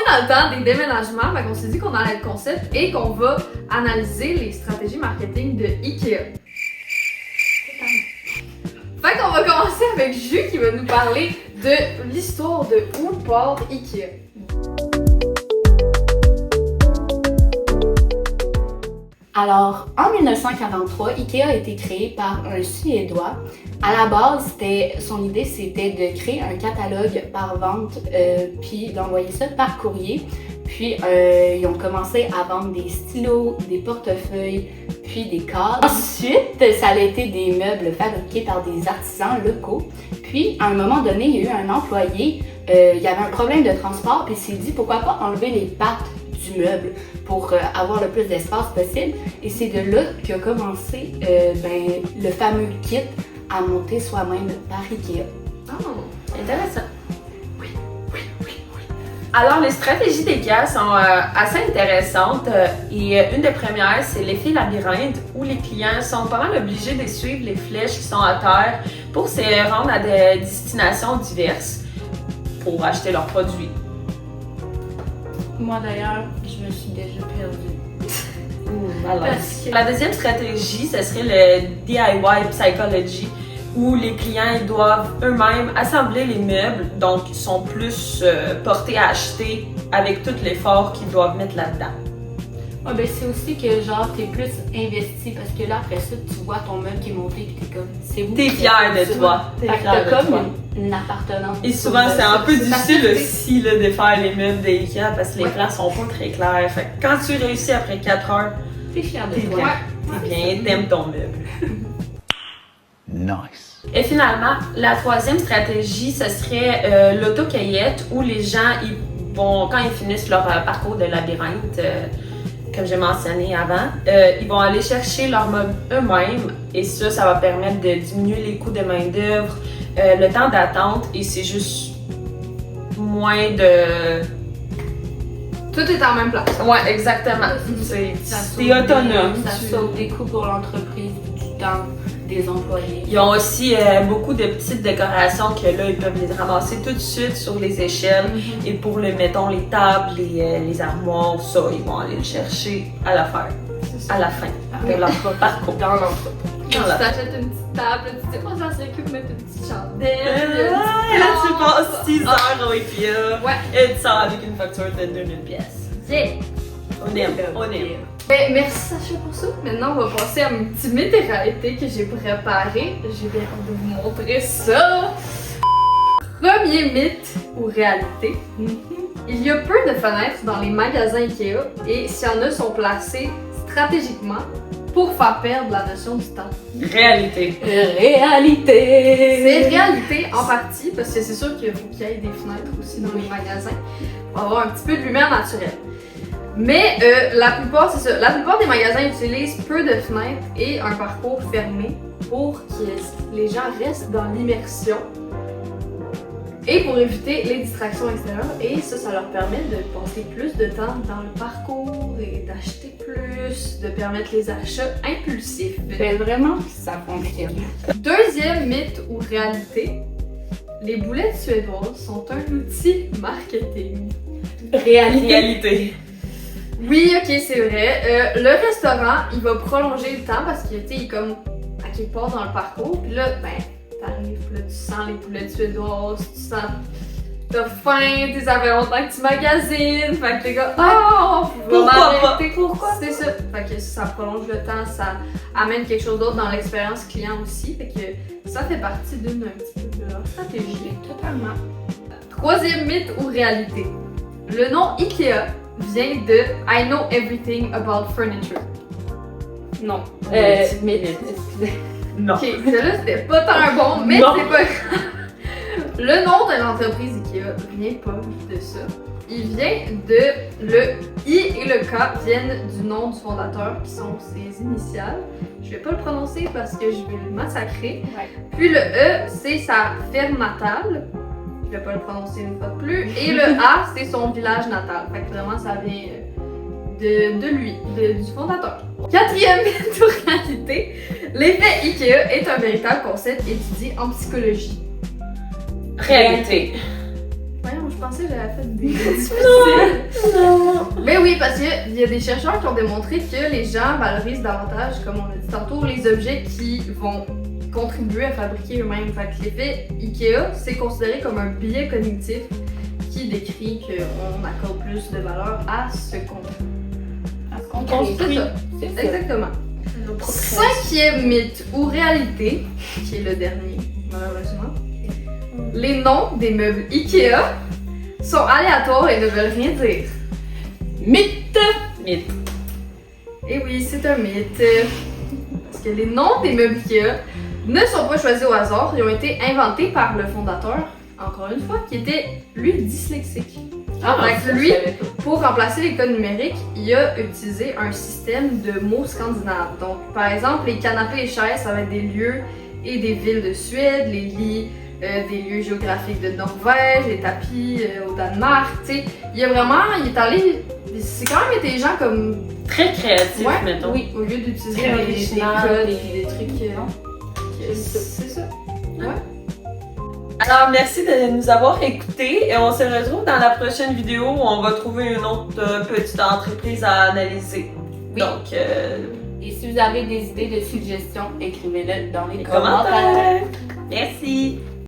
dans le temps des déménagements, on s'est dit qu'on allait le concept et qu'on va analyser les stratégies marketing de Ikea. Fait qu'on va commencer avec Jus qui va nous parler de l'histoire de où part Ikea. Alors, en 1943, Ikea a été créé par un Suédois. À la base, son idée, c'était de créer un catalogue par vente, puis d'envoyer ça par courrier. Puis, ils ont commencé à vendre des stylos, des portefeuilles, puis des cadres. Ensuite, ça a été des meubles fabriqués par des artisans locaux. Puis, à un moment donné, il y a eu un employé, il y avait un problème de transport, puis il s'est dit pourquoi pas enlever les pattes du meuble pour avoir le plus d'espace possible. Et c'est de là qu'a commencé le fameux kit à monter soi-même par Ikea. Oh, intéressant. Oui. Alors, les stratégies d'IKEA sont assez intéressantes et une des premières, c'est l'effet labyrinthe où les clients sont pas mal obligés de suivre les flèches qui sont à terre pour se rendre à des destinations diverses pour acheter leurs produits. Moi d'ailleurs, je me suis déjà perdue. La deuxième stratégie, ce serait le DIY Psychology, où les clients ils doivent eux-mêmes assembler les meubles, donc ils sont plus portés à acheter avec tout l'effort qu'ils doivent mettre là-dedans. Ouais, ben c'est aussi que genre t'es plus investi parce que là après ça tu vois ton meuble qui est monté et t'es comme c'est vous. T'es fier de toi. Fait que t'as comme une appartenance. Et souvent c'est un peu difficile aussi là, de faire les meubles d'IKEA parce que les plans sont pas très clairs. Fait que quand tu réussis après 4 heures, t'es fier de t'es toi. bien, t'aimes ton meuble. Nice. Et finalement, la troisième stratégie, ce serait l'autocueillette où les gens, ils vont, quand ils finissent leur parcours de labyrinthe, comme j'ai mentionné avant, ils vont aller chercher leurs meubles eux-mêmes et ça va permettre de diminuer les coûts de main-d'œuvre, le temps d'attente et c'est juste moins de... Tout est en même place. Ouais, exactement. C'est autonome. Ça sauve des coûts pour l'entreprise, du temps des employés. Ils ont aussi beaucoup de petites décorations que là, ils peuvent les ramasser tout de suite sur les échelles. Et pour mettons, les tables, les armoires, ça, ils vont aller le chercher à la fin de leur parcours. Dans l'entreprise. Tu t'achètes une petite table, tu te dis, oh, ça serait cool de mettre une petite chandelle. Et là, tu passes 6 heures au Ikea. Ouais. Et tu sors avec une facture de 2000 pièces. Yeah. On aime. Ben, merci Sacha pour ça. Maintenant, on va passer à mon petit mythe et réalité que j'ai préparé. J'ai bien hâte de vous montrer ça. Premier mythe ou réalité. Il y a peu de fenêtres dans les magasins Ikea et s'il y en a, sont placées stratégiquement pour faire perdre la notion du temps. Réalité. Réalité! C'est réalité en partie parce que c'est sûr qu'il faut qu'il y ait des fenêtres aussi dans les magasins pour avoir un petit peu de lumière naturelle. Mais la plupart, c'est ça. La plupart des magasins utilisent peu de fenêtres et un parcours fermé pour que les gens restent dans l'immersion et pour éviter les distractions extérieures. Et ça leur permet de passer plus de temps dans le parcours et d'acheter plus, de permettre les achats impulsifs. Ben vraiment, ça fonctionne. Deuxième mythe ou réalité, les boulettes suédoises sont un outil marketing. Réalité. Oui, ok, c'est vrai. Le restaurant, il va prolonger le temps parce que, tu sais, il est comme à quelque part dans le parcours. Puis là, ben, t'arrives, là, tu sens les boulettes suédoises, tu sens. T'as faim, tu sais, ça fait longtemps que tu magasines. Fait que les gars, pourquoi? C'est ça. Fait que ça prolonge le temps, ça amène quelque chose d'autre dans l'expérience client aussi. Fait que ça fait partie d'un petit peu de leur stratégie. Totalement. Troisième mythe ou réalité. Le nom Ikea vient de I know everything about furniture. Non. Mais Excusez. non. Ok, celle-là c'était pas tant bon, mais Non. c'est pas grave. Le nom de l'entreprise Ikea vient pas de ça. Il vient de le I et le K viennent du nom du fondateur qui sont ses initiales. Je vais pas le prononcer parce que je vais le massacrer. Ouais. Puis le E c'est sa ferme natale. Je vais pas le prononcer une fois de plus. Et le A, c'est son village natal. Fait que vraiment, ça vient de lui, du fondateur. Quatrième mythe ou réalité, l'effet Ikea est un véritable concept étudié en psychologie. Réalité. Voyons, je je pensais que j'avais fait des difficiles. Non. Mais oui, parce qu'il y a des chercheurs qui ont démontré que les gens valorisent davantage, comme on l'a dit tantôt, les objets qui vont contribuer à fabriquer eux-mêmes. Fait que l'effet IKEA, c'est considéré comme un biais cognitif qui décrit qu'on accorde plus de valeur à ce qu'on construit. C'est ça. Exactement. Cinquième mythe ou réalité, qui est le dernier, malheureusement. Les noms des meubles IKEA sont aléatoires et ne veulent rien dire. Mythe! Mythe. Et oui, c'est un mythe. Parce que les noms des meubles IKEA ne sont pas choisis au hasard, ils ont été inventés par le fondateur, encore une fois, qui était, lui, dyslexique. Fait que lui, pour remplacer les codes numériques, il a utilisé un système de mots scandinaves. Donc, par exemple, les canapés et chaises, ça va être des lieux et des villes de Suède, les lits, des lieux géographiques de Norvège, les tapis au Danemark, tu sais. Il est allé, c'est quand même intelligent comme... Très créatif, Ouais, mettons. oui, au lieu d'utiliser Très des original, codes, des des trucs... c'est ça. Alors, merci de nous avoir écoutés et on se retrouve dans la prochaine vidéo où on va trouver une autre petite entreprise à analyser. Oui. Donc, Et si vous avez des idées de suggestions, écrivez-le dans les les commentaires. commentaires. Merci.